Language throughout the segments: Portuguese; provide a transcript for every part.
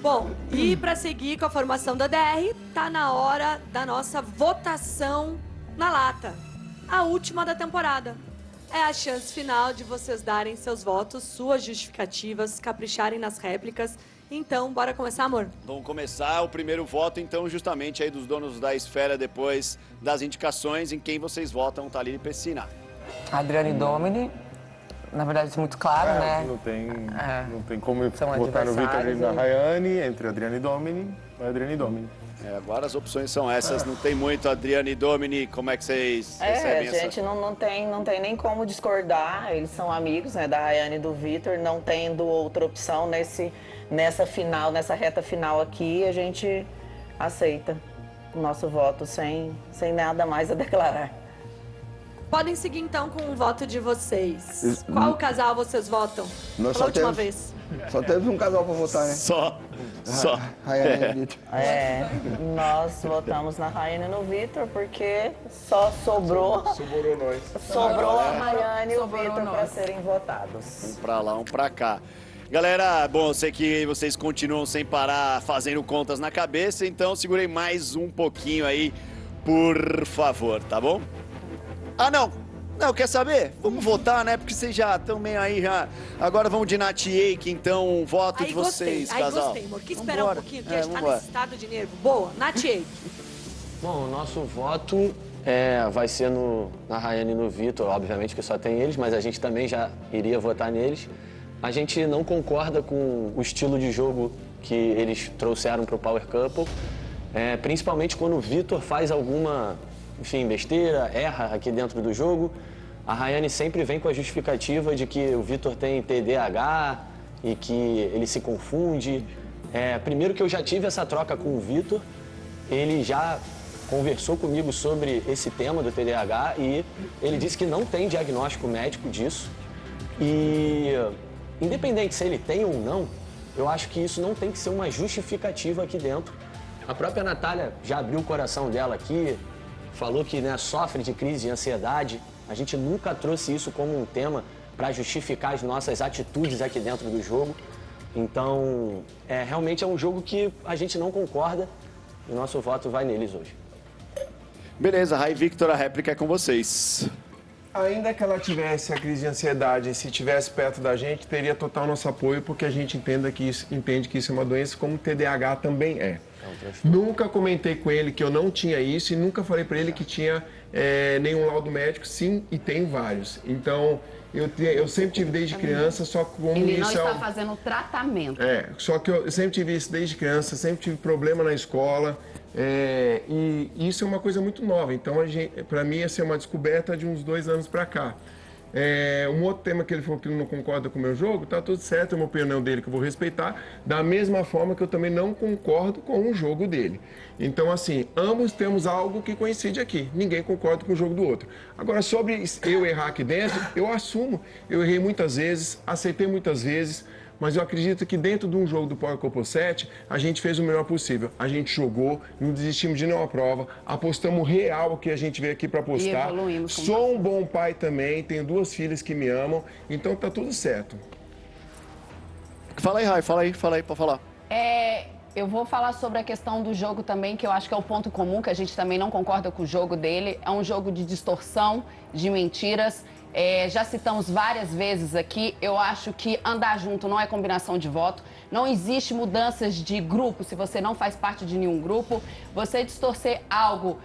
Bom, e para seguir com a formação da DR, tá na hora da nossa votação na lata. A última da temporada. É a chance final de vocês darem seus votos, suas justificativas, capricharem nas réplicas. Então, bora começar, amor? Vamos começar o primeiro voto, então, justamente aí dos donos da esfera, depois das indicações, em quem vocês votam, Thalita e Pessina. Adriane Domini, na verdade isso é muito claro, né? Não tem como São votar no Vitor e na adversários, Rayane, entre Adriane e Domini, Adriane e Domini. Agora as opções são essas, não tem muito, Adriane e Domini, como é que vocês recebem essa? Gente, não tem nem como discordar, eles são amigos, né, da Rayane e do Vitor, não tendo outra opção nessa reta final aqui, a gente aceita o nosso voto sem nada mais a declarar. Podem seguir, então, com o voto de vocês. Qual casal vocês votam? Pela última vez. Só teve um casal pra votar, né? Só. Rayane e Vitor. Nós votamos na Rayane e no Vitor porque só sobrou a Rayane e o Vitor para serem votados. Um pra lá, um pra cá. Galera, bom, eu sei que vocês continuam sem parar fazendo contas na cabeça, então segurei mais um pouquinho aí, por favor, tá bom? Ah, não, quer saber? Vamos votar, né? Porque vocês já estão meio aí, já. Agora vamos de Natiake, então, voto de vocês, casal. Aí gostei, amor. Que esperar um pouquinho, que a gente tá nesse estado de nervo. Boa, Natiake. Bom, o nosso voto vai ser na Rayane e no Vitor, obviamente que só tem eles, mas a gente também já iria votar neles. A gente não concorda com o estilo de jogo que eles trouxeram para o Power Couple, principalmente quando o Vitor faz alguma, besteira, erra aqui dentro do jogo. A Rayane sempre vem com a justificativa de que o Vitor tem TDAH e que ele se confunde. Primeiro que eu já tive essa troca com o Vitor, ele já conversou comigo sobre esse tema do TDAH e ele disse que não tem diagnóstico médico disso. E independente se ele tem ou não, eu acho que isso não tem que ser uma justificativa aqui dentro. A própria Natália já abriu o coração dela aqui, falou que sofre de crise de ansiedade. A gente nunca trouxe isso como um tema para justificar as nossas atitudes aqui dentro do jogo. Então, realmente é um jogo que a gente não concorda e o nosso voto vai neles hoje. Beleza, Ray Victor, a réplica é com vocês. Ainda que ela tivesse a crise de ansiedade, se estivesse perto da gente, teria total nosso apoio, porque a gente entende que isso é uma doença, como o TDAH também é. Nunca comentei com ele que eu não tinha isso e nunca falei para ele que tinha nenhum laudo médico, sim, e tenho vários. Então, eu sempre tive desde criança, só que como ele isso não está fazendo tratamento. Só que eu sempre tive isso desde criança, sempre tive problema na escola. E isso é uma coisa muito nova, então para mim ia ser uma descoberta de uns 2 anos para cá. Um outro tema que ele falou que não concorda com o meu jogo, tá tudo certo, é uma opinião dele que eu vou respeitar, da mesma forma que eu também não concordo com o jogo dele. Então, assim, ambos temos algo que coincide aqui, ninguém concorda com o jogo do outro. Agora, sobre eu errar aqui dentro, eu assumo, eu errei muitas vezes, aceitei muitas vezes, mas eu acredito que dentro de um jogo do Power Couple 7, a gente fez o melhor possível. A gente jogou, não desistimos de nenhuma prova, apostamos real o que a gente veio aqui para apostar. E evoluímos. Sou um bom pai também, tenho 2 filhas que me amam, então tá tudo certo. Fala aí, Ray, fala aí, pode falar. Eu vou falar sobre a questão do jogo também, que eu acho que é o ponto comum, que a gente também não concorda com o jogo dele. É um jogo de distorção, de mentiras. Já citamos várias vezes aqui, eu acho que andar junto não é combinação de voto, não existe mudanças de grupo se você não faz parte de nenhum grupo. Você distorcer algo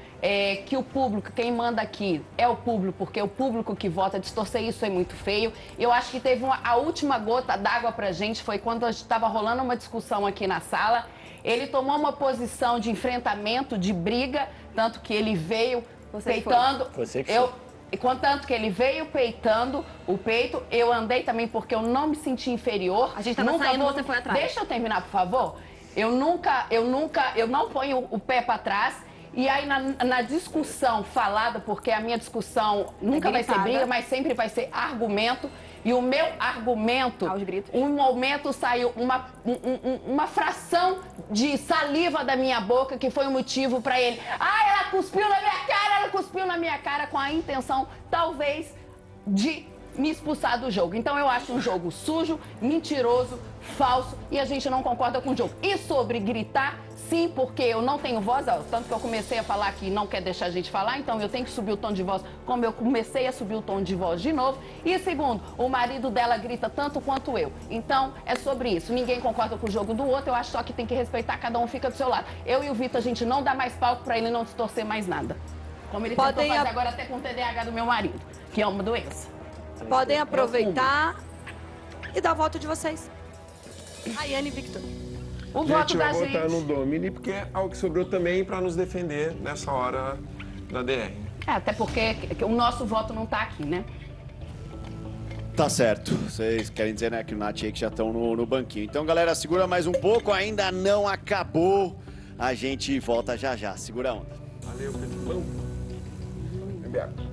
que o público, quem manda aqui é o público, porque é o público que vota, distorcer isso é muito feio. Eu acho que teve a última gota d'água pra gente, foi quando estava rolando uma discussão aqui na sala. Ele tomou uma posição de enfrentamento, de briga, tanto que ele veio peitando. E contanto que ele veio peitando o peito, eu andei também porque eu não me senti inferior. A gente tava saindo, você foi atrás. Deixa eu terminar, por favor. Eu não ponho o pé para trás. E aí, na discussão falada, porque a minha discussão nunca vai ser briga, mas sempre vai ser argumento. E o meu argumento, um momento saiu uma fração de saliva da minha boca, que foi o motivo para ele. Ela cuspiu na minha cara com a intenção, talvez, de me expulsar do jogo. Então eu acho um jogo sujo, mentiroso, falso e a gente não concorda com o jogo. E sobre gritar, sim, porque eu não tenho voz, tanto que eu comecei a falar que não quer deixar a gente falar, então eu tenho que subir o tom de voz, como eu comecei a subir o tom de voz de novo. E segundo, o marido dela grita tanto quanto eu. Então é sobre isso. Ninguém concorda com o jogo do outro, eu acho só que tem que respeitar, cada um fica do seu lado. Eu e o Vitor, a gente não dá mais palco pra ele não distorcer mais nada. Como ele tentou fazer agora até com o TDAH do meu marido, que é uma doença. Podem aproveitar e dar voto de vocês. Rayane e Victor. O A voto gente da vai gente. votar no Domini, porque é algo que sobrou também para nos defender nessa hora da DR. Até porque o nosso voto não tá aqui, né? Tá certo. Vocês querem dizer, né, que o Nath e que já estão no banquinho. Então, galera, segura mais um pouco. Ainda não acabou. A gente volta já já. Segura a onda. Valeu, Pedro. Bebe água.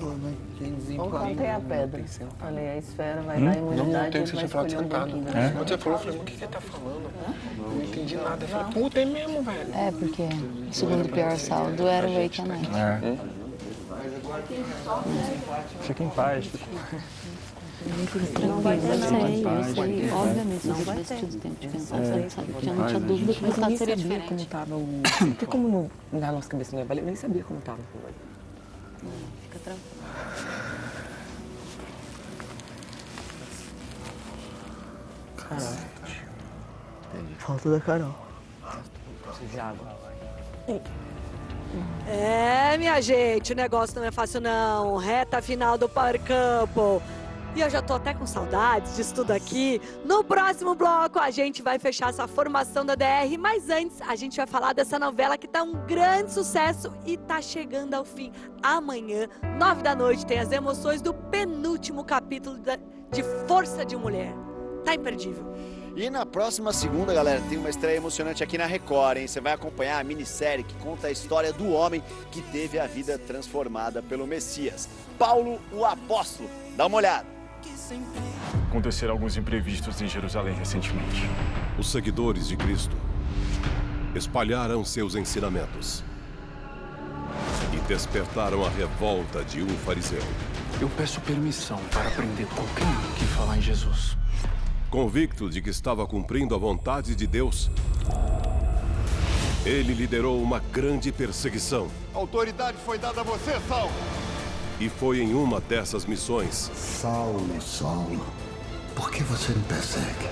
Vamos conter a pedra. Falei, a esfera vai dar imunidade, ele vai escolher um banquinho. Quando você falou, eu falei, o que ele tá falando? Eu não entendi nada. Eu falei, puta, é mesmo, velho. É, porque o segundo pior saldo era o Wake Night. Fica em paz. Não vai ter, não. Eu sei. Obviamente, se eu tivesse tido tempo de pensar, sabe? Porque eu não tinha dúvida que o resultado seria diferente. Como tava o... Até como na nossa cabeça não ia valer, eu nem sabia como tava. Fica tranquilo. Caralho. Falta da Carol. Preciso de água. É, minha gente, o negócio não é fácil não. Reta final do Power Couple. E eu já tô até com saudades disso tudo aqui. No próximo bloco a gente vai fechar essa formação da DR, mas antes a gente vai falar dessa novela que tá um grande sucesso e tá chegando ao fim. Amanhã, 9 da noite, tem as emoções do penúltimo capítulo de Força de Mulher. Tá imperdível. E na próxima segunda, galera, tem uma estreia emocionante aqui na Record, hein? Você vai acompanhar a minissérie que conta a história do homem que teve a vida transformada pelo Messias, Paulo o Apóstolo. Dá uma olhada. Aconteceram alguns imprevistos em Jerusalém recentemente. Os seguidores de Cristo espalharam seus ensinamentos e despertaram a revolta de um fariseu. Eu peço permissão para prender qualquer um que falar em Jesus. Convicto de que estava cumprindo a vontade de Deus, ele liderou uma grande perseguição. A autoridade foi dada a você, Saulo. E foi em uma dessas missões... Saulo, Saulo, por que você me persegue?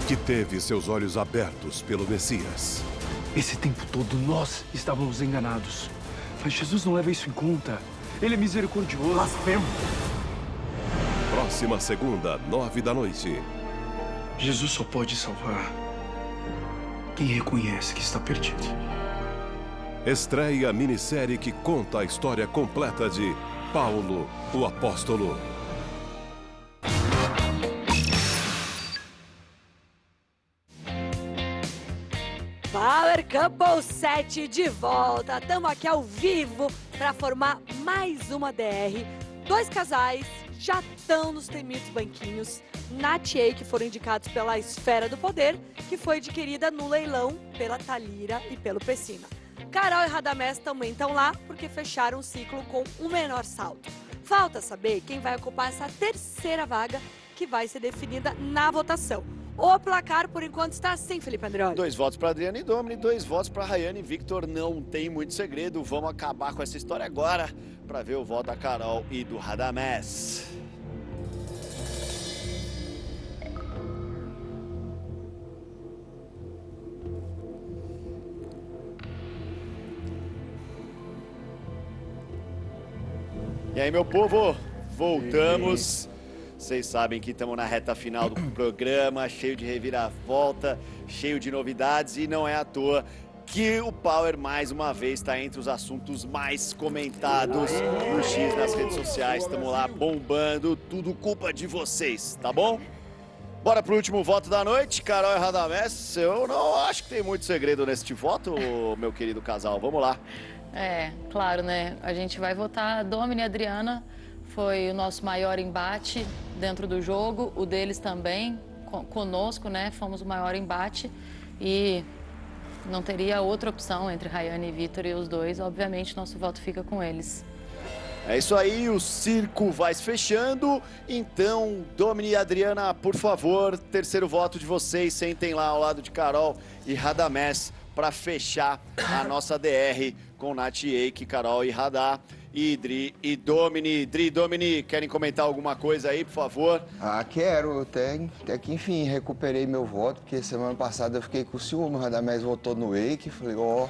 ...que teve seus olhos abertos pelo Messias. Esse tempo todo nós estávamos enganados. Mas Jesus não leva isso em conta. Ele é misericordioso. Blasfemo. Próxima segunda, 9 da noite. Jesus só pode salvar quem reconhece que está perdido. Estreia a minissérie que conta a história completa de Paulo, o Apóstolo. Power Couple 7 de volta. Estamos aqui ao vivo para formar mais uma DR. Dois casais já estão nos temidos banquinhos. Nath e Ei, que foram indicados pela Esfera do Poder, que foi adquirida no leilão pela Thalira e pelo Pessina. Carol e Radamés também estão lá porque fecharam o ciclo com o menor saldo. Falta saber quem vai ocupar essa terceira vaga que vai ser definida na votação. O placar, por enquanto, está assim, Felipe Andreoli. 2 votos para Adriana e Domini, 2 votos para Rayane e Victor. Não tem muito segredo. Vamos acabar com essa história agora para ver o voto da Carol e do Radamés. E aí, meu povo, voltamos. Vocês sabem que estamos na reta final do programa, cheio de reviravolta, cheio de novidades, e não é à toa que o Power, mais uma vez, está entre os assuntos mais comentados no X, nas redes sociais. Estamos lá bombando, tudo culpa de vocês, tá bom? Bora pro último voto da noite, Carol e Radamés. Eu não acho que tem muito segredo neste voto, meu querido casal. Vamos lá. É, claro, né? A gente vai votar Domini e Adriana. Foi o nosso maior embate dentro do jogo. O deles também, conosco, né? Fomos o maior embate. E não teria outra opção entre Rayane e Vitor, e os dois, obviamente, nosso voto fica com eles. É isso aí, o circo vai se fechando. Então, Domini e Adriana, por favor, terceiro voto de vocês. Sentem lá ao lado de Carol e Radamés para fechar a nossa DR com Nath Eik, Carol e Radá. E Dri e Domini. Dri e Domini, querem comentar alguma coisa aí, por favor? Ah, quero. Até que, enfim, recuperei meu voto, porque semana passada eu fiquei com ciúme. O Radamés votou no Eik. Falei, ó...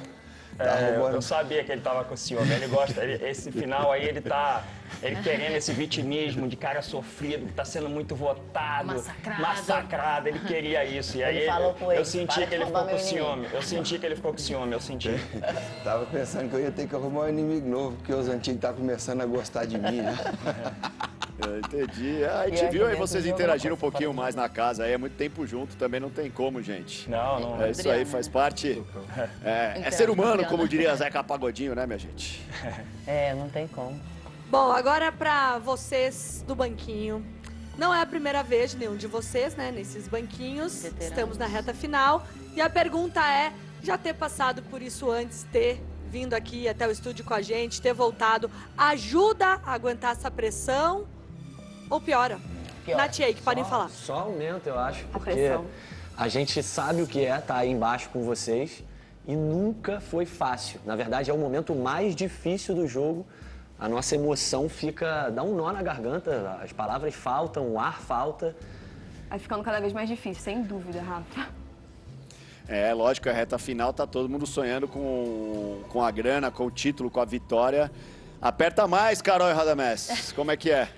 Eu sabia que ele tava com ciúme, ele gosta, esse final aí ele querendo esse vitimismo de cara sofrido, que tá sendo muito votado, massacrado, ele queria isso, e aí eu senti que ele ficou com ciúme, eu senti. Tava pensando que eu ia ter que arrumar um inimigo novo, porque os antigos tá começando a gostar de mim, né? Eu entendi. A gente viu aí vocês interagiram um pouquinho mais na casa aí, é muito tempo junto, também não tem como, gente. Não. É isso aí, faz parte. É ser humano, como diria Zeca Pagodinho, né, minha gente? Não tem como. Bom, agora para vocês do banquinho. Não é a primeira vez de nenhum de vocês, né, nesses banquinhos. Estamos na reta final. E a pergunta é, já ter passado por isso antes, ter vindo aqui até o estúdio com a gente, ter voltado, ajuda a aguentar essa pressão ou piora? Nath Eik, podem falar. Só aumenta, eu acho, porque a gente sabe o que é estar aí embaixo com vocês e nunca foi fácil. Na verdade, é o momento mais difícil do jogo. A nossa emoção dá um nó na garganta, as palavras faltam, o ar falta. Vai ficando cada vez mais difícil, sem dúvida, Rafa. É, lógico, a reta final tá todo mundo sonhando com a grana, com o título, com a vitória. Aperta mais, Carol e Radamés. Como é que é?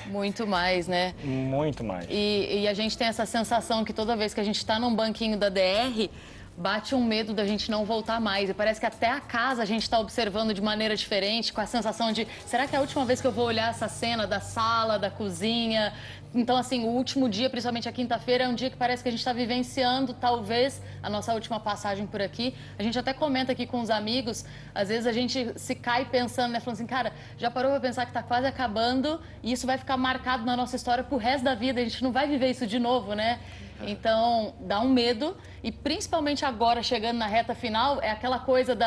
Muito mais, né? Muito mais. E a gente tem essa sensação que toda vez que a gente tá num banquinho da DR, bate um medo da gente não voltar mais. E parece que até a casa a gente está observando de maneira diferente, com a sensação de, será que é a última vez que eu vou olhar essa cena da sala, da cozinha? Então, assim, o último dia, principalmente a quinta-feira, é um dia que parece que a gente está vivenciando, talvez, a nossa última passagem por aqui. A gente até comenta aqui com os amigos, às vezes a gente se cai pensando, né? Falando assim, cara, já parou para pensar que está quase acabando e isso vai ficar marcado na nossa história pro resto da vida, a gente não vai viver isso de novo, né? Então, dá um medo e principalmente agora, chegando na reta final, é aquela coisa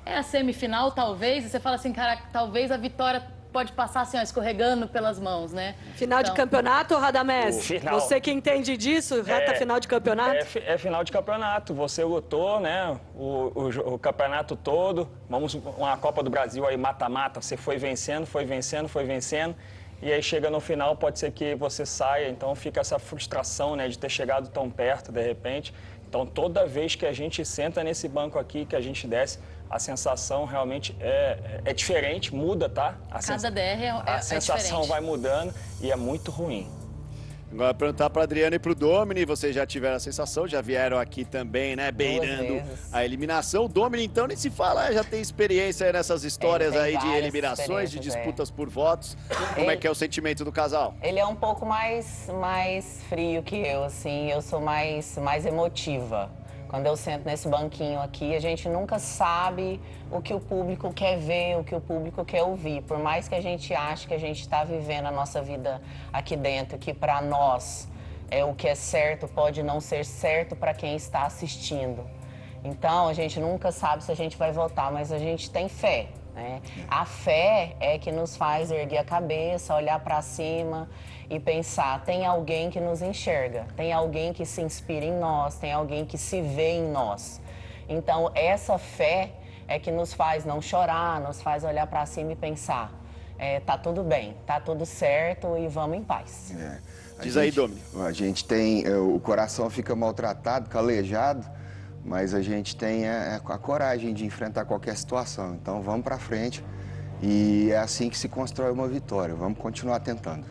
é a semifinal, talvez, e você fala assim, cara, talvez a vitória pode passar assim, ó, escorregando pelas mãos, né? Final de campeonato, Radamés? Você que entende disso, reta final de campeonato? É final de campeonato, você lutou, né, o campeonato todo, vamos uma Copa do Brasil aí, mata-mata, você foi vencendo, e aí chega no final, pode ser que você saia, então fica essa frustração, né, de ter chegado tão perto, de repente. Então, toda vez que a gente senta nesse banco aqui, que a gente desce, a sensação realmente é diferente, muda, tá? Cada DR a sensação diferente. vai mudando e é muito ruim. Agora, perguntar para Adriana e para o Domini, vocês já tiveram a sensação, já vieram aqui também, né, beirando a eliminação. O Domini, então, nem se fala, já tem experiência nessas histórias aí de eliminações, de disputas por votos. Como é que é o sentimento do casal? Ele é um pouco mais frio que eu, assim, eu sou mais emotiva. Quando eu sento nesse banquinho aqui, a gente nunca sabe o que o público quer ver, o que o público quer ouvir. Por mais que a gente ache que a gente está vivendo a nossa vida aqui dentro, que para nós o que é certo pode não ser certo para quem está assistindo. Então, a gente nunca sabe se a gente vai votar, mas a gente tem fé, né? A fé é que nos faz erguer a cabeça, olhar para cima e pensar, tem alguém que nos enxerga, tem alguém que se inspira em nós, tem alguém que se vê em nós. Então, essa fé é que nos faz não chorar, nos faz olhar para cima e pensar, tá tudo bem, tá tudo certo e vamos em paz. Diz aí, Domini. A gente tem, o coração fica maltratado, calejado, mas a gente tem a coragem de enfrentar qualquer situação. Então, vamos para frente e é assim que se constrói uma vitória. Vamos continuar tentando.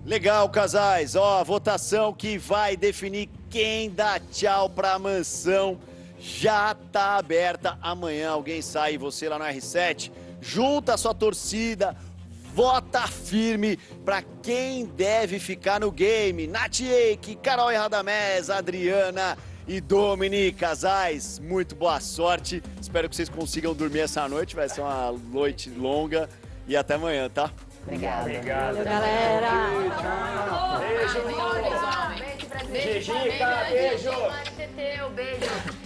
Legal, casais. Ó, a votação que vai definir quem dá tchau pra mansão já tá aberta. Amanhã alguém sai, você lá no R7, junta a sua torcida, vota firme pra quem deve ficar no game. Nath Eik, Carol e Radamés, Adriana e Domini, casais, muito boa sorte. Espero que vocês consigam dormir essa noite, vai ser uma noite longa e até amanhã, tá? Obrigada. Obrigado, galera. Beijo. Beijo, Gigica, beijo. beijo.